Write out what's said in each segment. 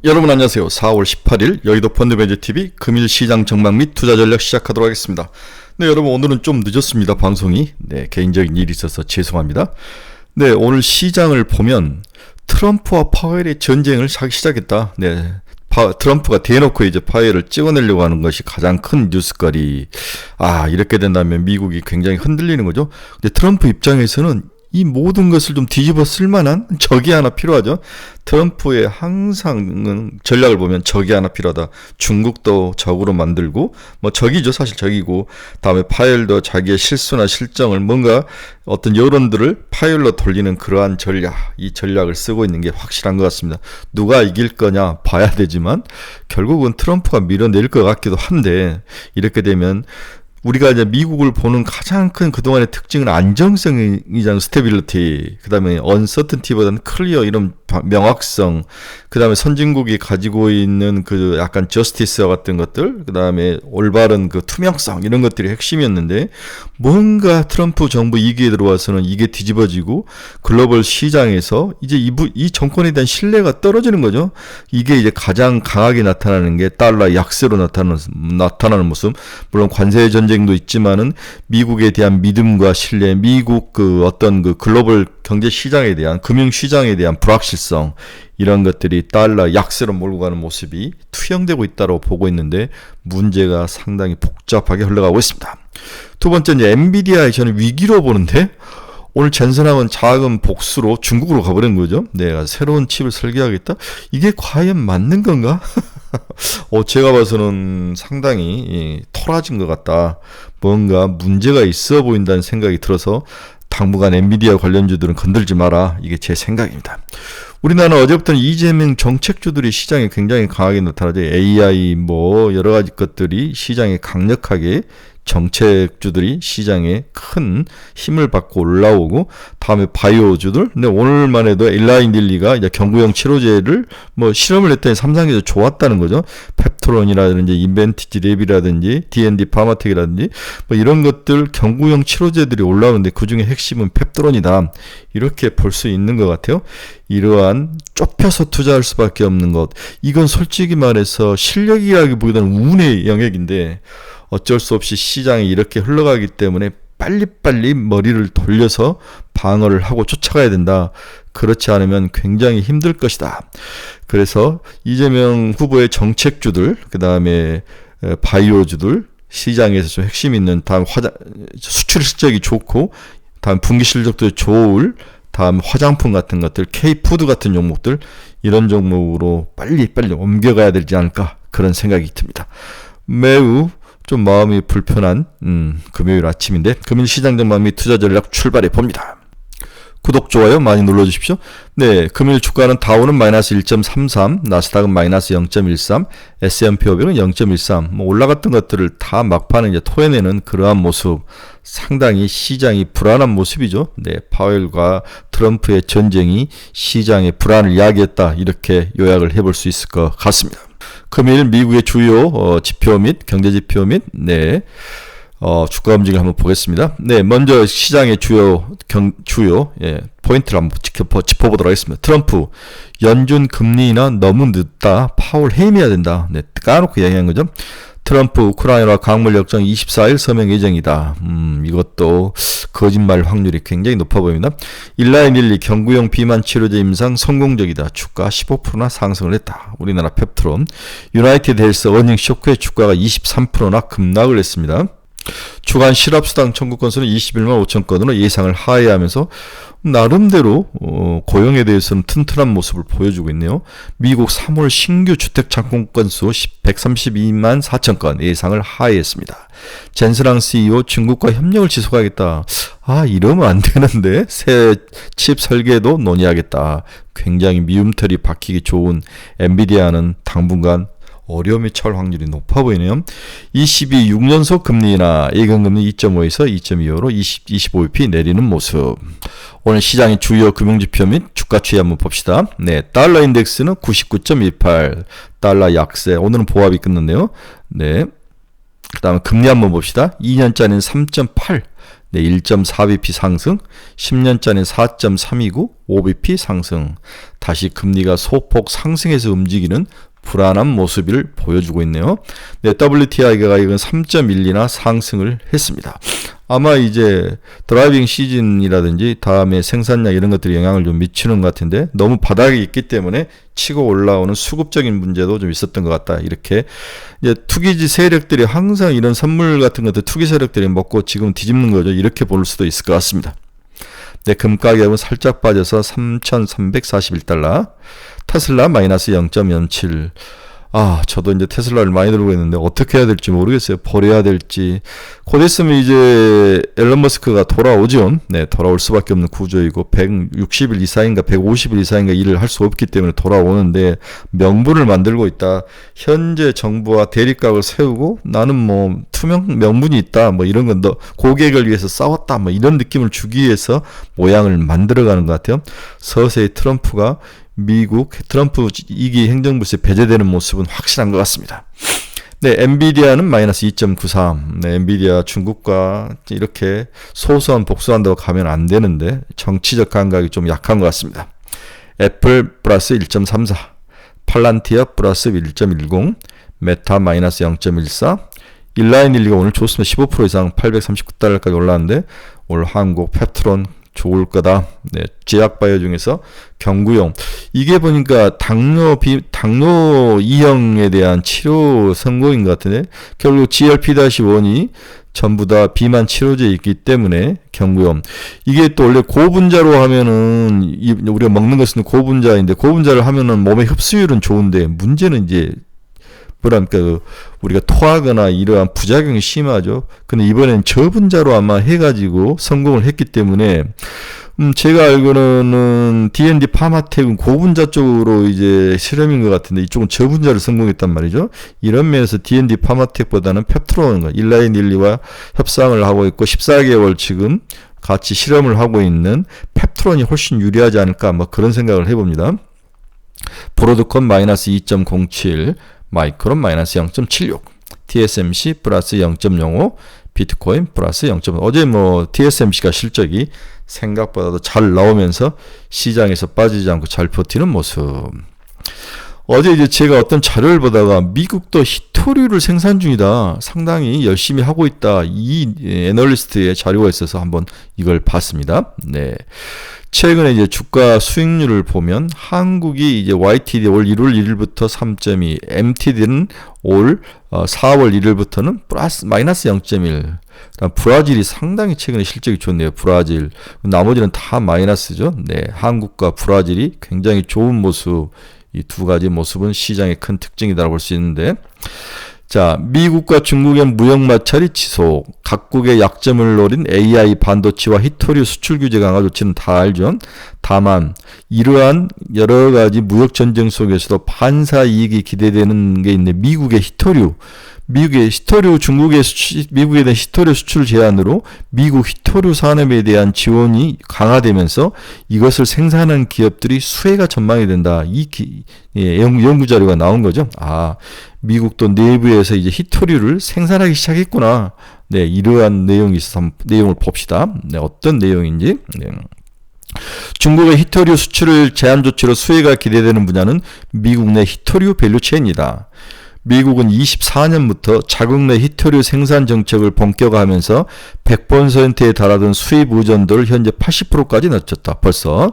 여러분 안녕하세요. 4월 18일 여의도 펀드매니저TV 금일 시장 전망 및 투자 전략 시작하도록 하겠습니다. 네, 여러분 오늘은 좀 늦었습니다. 방송이. 네, 개인적인 일이 있어서 죄송합니다. 네, 오늘 시장을 보면 트럼프와 파웰의 전쟁을 하기 시작했다. 네, 트럼프가 대놓고 이제 파웰을 찍어내려고 하는 것이 가장 큰 뉴스거리. 이렇게 된다면 미국이 굉장히 흔들리는 거죠. 근데 트럼프 입장에서는 이 모든 것을 좀 뒤집어 쓸만한 적이 하나 필요하죠. 트럼프의 항상 전략을 보면 적이 하나 필요하다. 중국도 적으로 만들고, 적이죠. 사실 적이고, 다음에 파웰도 자기의 실수나 실정을 뭔가 어떤 여론들을 파웰로 돌리는 그러한 전략, 이 전략을 쓰고 있는 게 확실한 것 같습니다. 누가 이길 거냐 봐야 되지만, 결국은 트럼프가 밀어낼 것 같기도 한데, 이렇게 되면 우리가 이제 미국을 보는 가장 큰 그동안의 특징은 안정성이잖아요. 스테빌리티. 그 다음에 언서튼티보다는 클리어, 이런 명확성. 그 다음에 선진국이 가지고 있는 그 약간 저스티스와 같은 것들. 그 다음에 올바른 그 투명성. 이런 것들이 핵심이었는데, 뭔가 트럼프 정부 2기에 들어와서는 이게 뒤집어지고 글로벌 시장에서 이제 이 정권에 대한 신뢰가 떨어지는 거죠. 이게 이제 가장 강하게 나타나는 게 달러 약세로 나타나는 모습. 물론 관세 전쟁도 있지만은 미국에 대한 믿음과 신뢰, 미국 그 어떤 그 글로벌 경제 시장에 대한, 금융 시장에 대한 불확실성, 이런 것들이 달러 약세로 몰고 가는 모습이 투영되고 있다고 보고 있는데, 문제가 상당히 복잡하게 흘러가고 있습니다. 두 번째, 이제 엔비디아에 저는 위기로 보는데, 오늘 젠슨하고는 작은 복수로 중국으로 가버린 거죠. 내가 새로운 칩을 설계하겠다? 이게 과연 맞는 건가? 제가 봐서는 상당히 토라진 것 같다. 뭔가 문제가 있어 보인다는 생각이 들어서 당분간 엔비디아 관련주들은 건들지 마라. 이게 제 생각입니다. 우리나라는 어제부터는 이재명 정책주들이 시장에 굉장히 강하게 나타나죠. AI 여러 가지 것들이 시장에 강력하게, 정책주들이 시장에 큰 힘을 받고 올라오고, 다음에 바이오주들. 근데 오늘만 해도 엘라인딜리가 이제 경구용 치료제를 실험을 했더니 삼상에서 좋았다는 거죠. 펩토론이라든지 인벤티지 랩이라든지 D&D 파마텍이라든지 이런 것들, 경구용 치료제들이 올라오는데 그 중에 핵심은 펩토론이다. 이렇게 볼 수 있는 것 같아요. 이러한 좁혀서 투자할 수밖에 없는 것. 이건 솔직히 말해서 실력이라기보다는 운의 영역인데, 어쩔 수 없이 시장이 이렇게 흘러가기 때문에 빨리빨리 머리를 돌려서 방어를 하고 쫓아가야 된다. 그렇지 않으면 굉장히 힘들 것이다. 그래서 이재명 후보의 정책주들, 그 다음에 바이오주들, 시장에서 좀 핵심 있는, 다음 수출 실적이 좋고, 다음 분기 실적도 좋을, 다음 화장품 같은 것들, K푸드 같은 종목들, 이런 종목으로 빨리빨리 옮겨가야 되지 않을까, 그런 생각이 듭니다. 매우 좀 마음이 불편한 금요일 아침인데, 금일 시장 전망 및 투자 전략 출발해 봅니다. 구독, 좋아요 많이 눌러주십시오. 네, 금일 주가는 다우는 마이너스 1.33, 나스닥은 마이너스 0.13, S&P 500은 0.13. 올라갔던 것들을 다 막판에 이제 토해내는 그러한 모습. 상당히 시장이 불안한 모습이죠. 네, 파웰과 트럼프의 전쟁이 시장의 불안을 야기했다. 이렇게 요약을 해볼 수 있을 것 같습니다. 금일 미국의 주요 지표 및 경제지표 및 주가 움직임을 한번 보겠습니다. 네, 먼저 시장의 주요 포인트를 한번 짚어보도록 하겠습니다. 트럼프, 연준 금리 인하 너무 늦다. 파월 해임해야 된다. 네, 까놓고 이야기한 거죠. 트럼프, 우크라이나 광물 역정 24일 서명 예정이다. 이것도 거짓말 확률이 굉장히 높아 보입니다. 일라이닐리 경구용 비만 치료제 임상 성공적이다. 주가 15%나 상승을 했다. 우리나라 펩트론. 유나이티드 헬스 어닝 쇼크의 주가가 23%나 급락을 했습니다. 주간 실업수당 청구 건수는 21만 5천 건으로 예상을 하회하면서 나름대로 고용에 대해서는 튼튼한 모습을 보여주고 있네요. 미국 3월 신규 주택 착공 건수 132만 4천 건 예상을 하회했습니다. 젠슨랑 CEO 중국과 협력을 지속하겠다. 이러면 안 되는데 새 칩 설계도 논의하겠다. 굉장히 미움털이 박히기 좋은 엔비디아는 당분간 어려움이 처할 확률이 높아 보이네요. 22 6년속 금리나 예금금리 2.5에서 2.25로 25bp 내리는 모습. 오늘 시장의 주요 금융지표 및 주가 추이 한번 봅시다. 네, 달러 인덱스는 99.18, 달러 약세. 오늘은 보합이 끝났네요. 네. 그 다음에 금리 한번 봅시다. 2년짜리는 3.8. 네, 1.4bp 상승, 10년짜리는 4.329, 5bp 상승. 다시 금리가 소폭 상승해서 움직이는 불안한 모습을 보여주고 있네요. 네, WTI가 이건 3.12나 상승을 했습니다. 아마 이제 드라이빙 시즌이라든지 다음에 생산량 이런 것들이 영향을 좀 미치는 것 같은데 너무 바닥에 있기 때문에 치고 올라오는 수급적인 문제도 좀 있었던 것 같다. 이렇게 이제 투기지 세력들이 항상 이런 선물 같은 것들 투기 세력들이 먹고 지금 뒤집는 거죠. 이렇게 볼 수도 있을 것 같습니다. 네, 금 가격은 살짝 빠져서 3,341달러. 테슬라 마이너스 0.07. 저도 이제 테슬라를 많이 들고 있는데 어떻게 해야 될지 모르겠어요. 버려야 될지. 곧 있으면 이제 앨런 머스크가 돌아오죠. 네, 돌아올 수밖에 없는 구조이고 160일 이상인가 150일 이상인가 일을 할 수 없기 때문에 돌아오는데 명분을 만들고 있다. 현재 정부와 대립각을 세우고 나는 뭐 투명 명분이 있다. 뭐 이런 건 너 고객을 위해서 싸웠다. 뭐 이런 느낌을 주기 위해서 모양을 만들어가는 것 같아요. 서서히 트럼프가 미국 트럼프 2기 행정부에서 배제되는 모습은 확실한 것 같습니다. 네, 엔비디아는 마이너스 2.93. 네, 엔비디아 중국과 이렇게 소소한 복수한다고 가면 안 되는데 정치적 감각이 좀 약한 것 같습니다. 애플 플러스 1.34, 팔란티어 플러스 1.10, 메타 마이너스 0.14, 일라인12가 오늘 좋습니다. 15% 이상 839달러까지 올랐는데 오늘 한국 페트론 좋을 거다. 네, 제약바이오 중에서 경구용. 이게 보니까 당뇨 2형에 대한 치료 성공인 것 같은데 결국 GLP-1이 전부 다 비만 치료제에 있기 때문에 경구용. 이게 또 원래 고분자로 하면은 우리가 먹는 것은 고분자인데 고분자를 하면은 몸의 흡수율은 좋은데 문제는 이제 뭐랄까 우리가 토하거나 이러한 부작용이 심하죠. 근데 이번엔 저분자로 아마 해가지고 성공을 했기 때문에 제가 알고는 D&D 파마텍은 고분자 쪽으로 이제 실험인 것 같은데 이쪽은 저분자를 성공했단 말이죠. 이런 면에서 D&D 파마텍보다는 펩트론, 일라인12와 협상을 하고 있고 14개월 지금 같이 실험을 하고 있는 펩트론이 훨씬 유리하지 않을까 뭐 그런 생각을 해봅니다. 브로드콘 마이너스 2.07, 마이크론 마이너스 0.76, TSMC 플러스 0.05, 비트코인 플러스 0.5. 어제 뭐 TSMC가 실적이 생각보다도 잘 나오면서 시장에서 빠지지 않고 잘 버티는 모습. 어제 이제 제가 어떤 자료를 보다가 미국도 히토류를 생산 중이다. 상당히 열심히 하고 있다. 이 애널리스트의 자료가 있어서 한번 이걸 봤습니다. 네. 최근에 이제 주가 수익률을 보면 한국이 이제 YTD 올 1월 1일부터 3.2, MTD는 올 4월 1일부터는 마이너스 0.1. 브라질이 상당히 최근에 실적이 좋네요. 브라질. 나머지는 다 마이너스죠. 네. 한국과 브라질이 굉장히 좋은 모습. 이 두 가지 모습은 시장의 큰 특징이라고 볼 수 있는데, 자, 미국과 중국의 무역 마찰이 지속, 각국의 약점을 노린 AI 반도체와 히토류 수출 규제 강화 조치는 다 알죠. 다만 이러한 여러 가지 무역 전쟁 속에서도 반사 이익이 기대되는 게 있는 미국의 히토류, 미국에 대한 히토류 수출 제한으로 미국 히토류 산업에 대한 지원이 강화되면서 이것을 생산하는 기업들이 수혜가 전망이 된다. 연구 자료가 나온 거죠. 미국도 내부에서 이제 히토류를 생산하기 시작했구나. 네, 이러한 내용이 있어서 내용을 봅시다. 네, 어떤 내용인지. 네. 중국의 히토류 수출을 제한 조치로 수혜가 기대되는 분야는 미국 내 히토류 밸류체인이다. 미국은 24년부터 자국 내 히토류 생산 정책을 본격화하면서 100%에 달하던 수입 의존도를 현재 80%까지 낮췄다. 벌써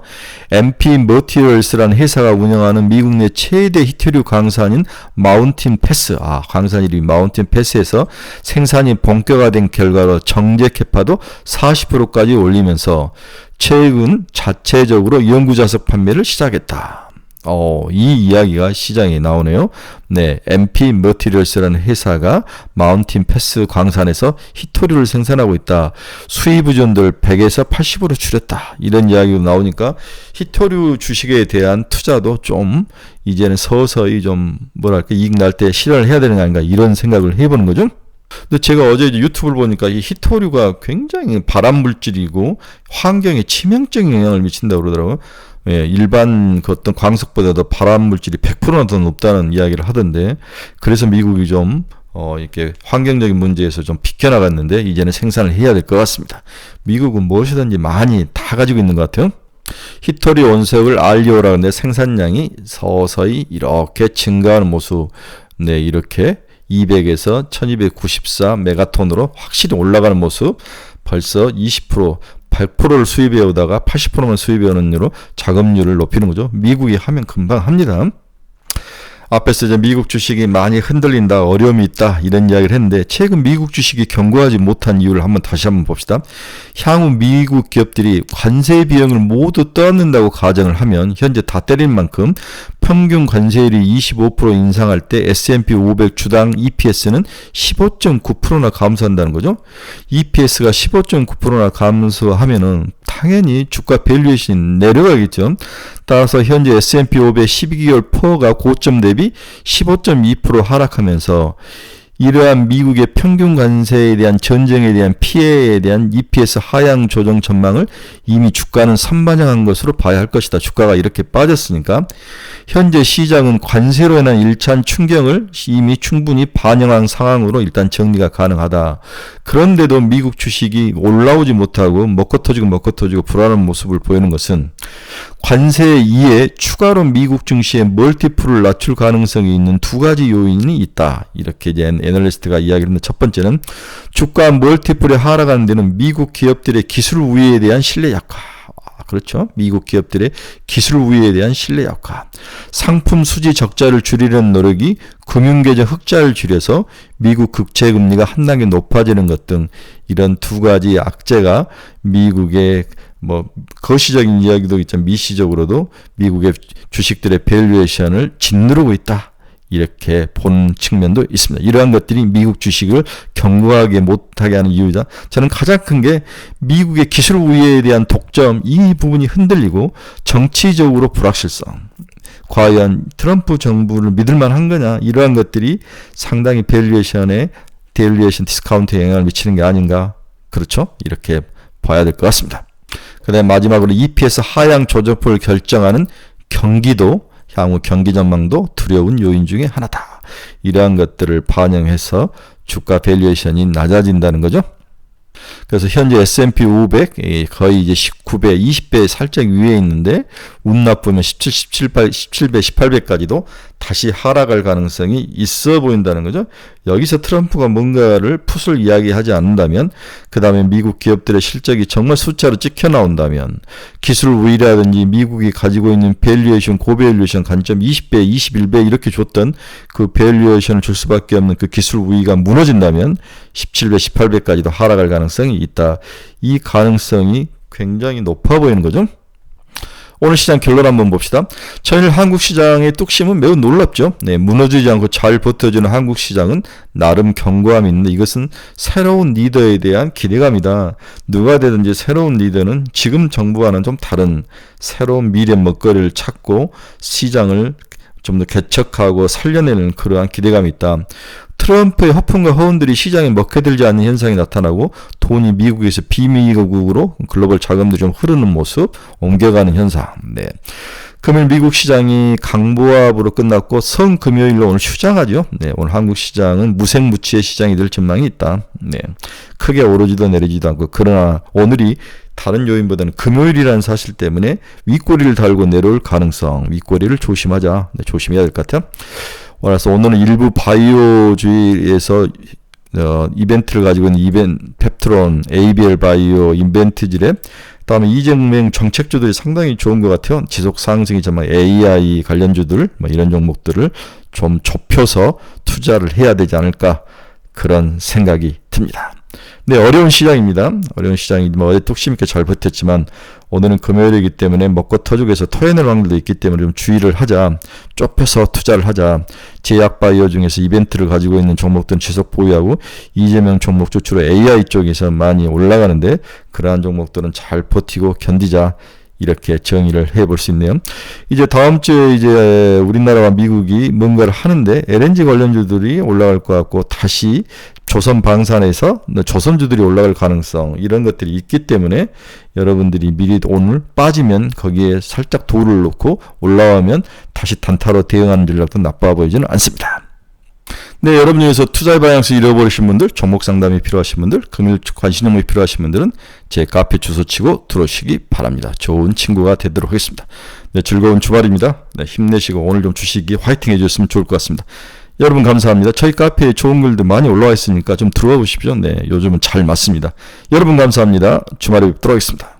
MP 머티리얼스라는 회사가 운영하는 미국 내 최대 히토류 강산인 마운틴 패스, 강산 이름이 마운틴 패스에서 생산이 본격화된 결과로 정제 캐파도 40%까지 올리면서 최근 자체적으로 연구자석 판매를 시작했다. 이 이야기가 시장에 나오네요. 네, MP 머티리얼스라는 회사가 마운틴 패스 광산에서 히토류를 생산하고 있다. 수입 의존도를 100에서 80으로 줄였다. 이런 이야기가 나오니까 히토류 주식에 대한 투자도 좀 이제는 서서히 좀 이익 날 때 실현을 해야 되는 거 아닌가 이런 생각을 해보는 거죠. 근데 제가 어제 유튜브를 보니까 이 히토류가 굉장히 발암 물질이고 환경에 치명적인 영향을 미친다고 그러더라고요. 예, 일반 그 어떤 광석보다도 발암 물질이 100%나 더 높다는 이야기를 하던데, 그래서 미국이 좀 이렇게 환경적인 문제에서 좀 비켜나갔는데 이제는 생산을 해야 될 것 같습니다. 미국은 무엇이든지 많이 다 가지고 있는 것 같아요. 히토리 원석을 알리오라 하는데 생산량이 서서히 이렇게 증가하는 모습. 네, 이렇게 200에서 1294 메가톤으로 확실히 올라가는 모습. 벌써 20%, 100%를 수입해 오다가 80%만 수입해 오는 이유로 자금률을 높이는 거죠. 미국이 하면 금방 합니다. 앞에서 이제 미국 주식이 많이 흔들린다, 어려움이 있다 이런 이야기를 했는데, 최근 미국 주식이 견고하지 못한 이유를 다시 한번 봅시다. 향후 미국 기업들이 관세 비용을 모두 떠안는다고 가정을 하면 현재 다 때린 만큼 평균 관세율이 25% 인상할 때 S&P 500 주당 EPS는 15.9%나 감소한다는 거죠. EPS가 15.9%나 감소하면은 당연히 주가 밸류에이션이 내려가겠죠. 따라서 현재 S&P 500 12개월 퍼가 고점 대비 15.2% 하락하면서 이러한 미국의 평균 관세에 대한 전쟁에 대한 피해에 대한 EPS 하향 조정 전망을 이미 주가는 선반영한 것으로 봐야 할 것이다. 주가가 이렇게 빠졌으니까 현재 시장은 관세로 인한 1차 충격을 이미 충분히 반영한 상황으로 일단 정리가 가능하다. 그런데도 미국 주식이 올라오지 못하고 먹고 터지고 불안한 모습을 보이는 것은 관세 이에 추가로 미국 증시의 멀티플을 낮출 가능성이 있는 두 가지 요인이 있다. 이렇게 이제 애널리스트가 이야기를 했는데, 첫 번째는 주가 멀티플이 하락하는 데는 미국 기업들의 기술 우위에 대한 신뢰 약화. 그렇죠. 미국 기업들의 기술 우위에 대한 신뢰 약화. 상품 수지 적자를 줄이려는 노력이 금융계정 흑자를 줄여서 미국 국채 금리가 한 단계 높아지는 것 등 이런 두 가지 악재가 미국의 거시적인 이야기도 있지만 미시적으로도 미국의 주식들의 밸류에이션을 짓누르고 있다. 이렇게 본 측면도 있습니다. 이러한 것들이 미국 주식을 견고하게 못하게 하는 이유이다. 저는 가장 큰 게 미국의 기술 우위에 대한 독점, 이 부분이 흔들리고 정치적으로 불확실성. 과연 트럼프 정부를 믿을만 한 거냐, 이러한 것들이 상당히 밸류에이션 디스카운트에 영향을 미치는 게 아닌가. 그렇죠? 이렇게 봐야 될 것 같습니다. 그 다음에 마지막으로 EPS 하향 조정폭을 결정하는 경기도, 향후 경기 전망도 두려운 요인 중에 하나다. 이러한 것들을 반영해서 주가 밸류에이션이 낮아진다는 거죠. 그래서 현재 S&P 500 거의 이제 19배, 20배 살짝 위에 있는데 운 나쁘면 17배, 18배까지도 다시 하락할 가능성이 있어 보인다는 거죠. 여기서 트럼프가 뭔가를 풋을 이야기하지 않는다면, 그 다음에 미국 기업들의 실적이 정말 숫자로 찍혀 나온다면, 기술 우위라든지 미국이 가지고 있는 밸류에이션, 고밸류에이션 관점 20배, 21배 이렇게 줬던 그 밸류에이션을 줄 수밖에 없는 그 기술 우위가 무너진다면 17배, 18배까지도 하락할 가능성이 있다. 이 가능성이 굉장히 높아 보이는 거죠. 오늘 시장 결론 한번 봅시다. 전일 한국 시장의 뚝심은 매우 놀랍죠. 네, 무너지지 않고 잘 버텨주는 한국 시장은 나름 견고함이 있는데, 이것은 새로운 리더에 대한 기대감이다. 누가 되든지 새로운 리더는 지금 정부와는 좀 다른 새로운 미래 먹거리를 찾고 시장을 좀 더 개척하고 살려내는 그러한 기대감이 있다. 트럼프의 허풍과 허언들이 시장에 먹혀들지 않는 현상이 나타나고 돈이 미국에서 비미국으로 글로벌 자금들이 좀 흐르는 모습, 옮겨가는 현상. 네. 금일 미국 시장이 강보합으로 끝났고 성금요일로 오늘 휴장하죠. 네, 오늘 한국 시장은 무색무취의 시장이 될 전망이 있다. 네. 크게 오르지도 내리지도 않고, 그러나 오늘이 다른 요인보다는 금요일이라는 사실 때문에 윗꼬리를 달고 내려올 가능성, 윗꼬리를 조심하자. 네, 조심해야 될 것 같아요. 그래서 오늘은 일부 바이오주의에서 이벤트를 가지고 있는 펩트론, ABL 바이오, 인벤트질에, 다음에 이재명 정책주들이 상당히 좋은 것 같아요. 지속 상승이 정말 AI 관련주들, 이런 종목들을 좀 좁혀서 투자를 해야 되지 않을까, 그런 생각이 듭니다. 네, 어려운 시장입니다. 어려운 시장이 어제 뚝심 있게 잘 버텼지만 오늘은 금요일이기 때문에 먹고 터지고 해서 토해낼 확률도 있기 때문에 좀 주의를 하자. 좁혀서 투자를 하자. 제약바이오 중에서 이벤트를 가지고 있는 종목들은 지속 보유하고, 이재명 종목주 주로 AI 쪽에서 많이 올라가는데 그러한 종목들은 잘 버티고 견디자. 이렇게 정의를 해볼 수 있네요. 이제 다음 주에 이제 우리나라와 미국이 뭔가를 하는데 LNG 관련주들이 올라갈 것 같고, 다시 조선 방산에서 조선주들이 올라갈 가능성 이런 것들이 있기 때문에 여러분들이 미리 오늘 빠지면 거기에 살짝 도를 놓고 올라오면 다시 단타로 대응하는 전략도 나빠 보이지는 않습니다. 네, 여러분 중에서 투자의 방향을 잃어버리신 분들, 종목 상담이 필요하신 분들, 금일 관심 종목이 필요하신 분들은 제 카페 주소 치고 들어오시기 바랍니다. 좋은 친구가 되도록 하겠습니다. 네, 즐거운 주말입니다. 네, 힘내시고 오늘 좀 주식이 화이팅 해주셨으면 좋을 것 같습니다. 여러분 감사합니다. 저희 카페에 좋은 글들 많이 올라와 있으니까 좀 들어와 보십시오. 네, 요즘은 잘 맞습니다. 여러분 감사합니다. 주말에 뵙도록 하겠습니다.